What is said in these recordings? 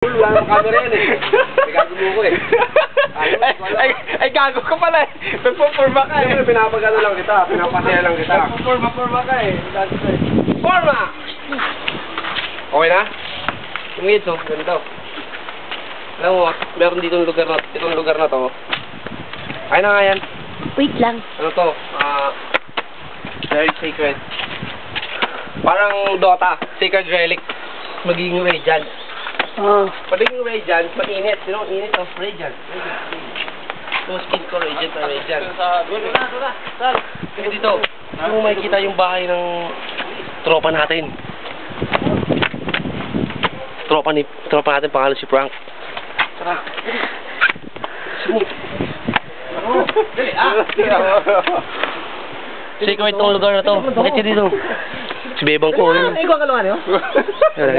Wala nang camera yan eh. May gago mo ko eh. Ay, gago ka pala eh. Nagpo-forma ka eh. Pinapagano lang kita. Pinapasaya lang kita. Nagpo-forma ka eh. Forma! Okay na? Tumingin to. Ganito. Alam mo, meron dito itong lugar na to. Ay na nga yan. Wait lang. Ano to? Very sacred. Parang Dota. Sacred relic. Magiging radiant. Oh. Pagiging radiant, mainit. Sino ang init ng radiant? Yung skin ko, radiant na radiant. Sal! Kasi dito, kung makikita yung bahay ng tropa natin. Tropa natin, pangalan si Frank. Tara. Sumuk. Dali, Secret tong lugar na to. Bakit siya dito? Si Bebang ko. Ikaw kalungan yun? Dali.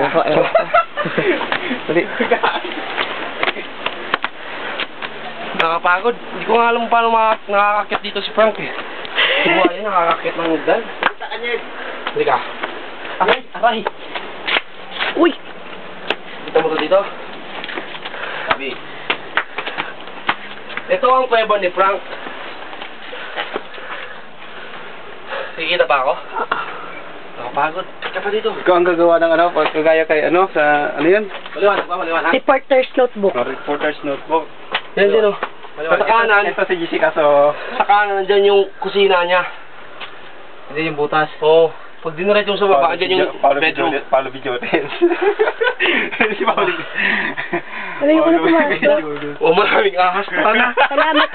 Nakapagod. Hindi ko nga alam paano nakakakit dito si Frank eh. Buhay niya nakakakit ng hagdan. Dali ka. Aray! Uy! Kita mo to dito? Sabi. Ito ang kuweba ni Frank. Kikita pa ako? Nakapagod. Ka pa dito. Ikaw ang gagawa ng ano, kagaya kay ano, sa ano yan? Maliwanag ba? Maliwanag? Reporter's notebook. Reporter's notebook. Yan din o. Sa kanan. Ito si Jessica, so... Sa kanan, dyan yung kusina niya. Hindi yung butas. Oo. Pag diniret yung sa baba, dyan yung bedroom. Paolo Bijotes. Si Paolo. Ano yung una pumasok? O maraming ahas. Tara na. Salamat.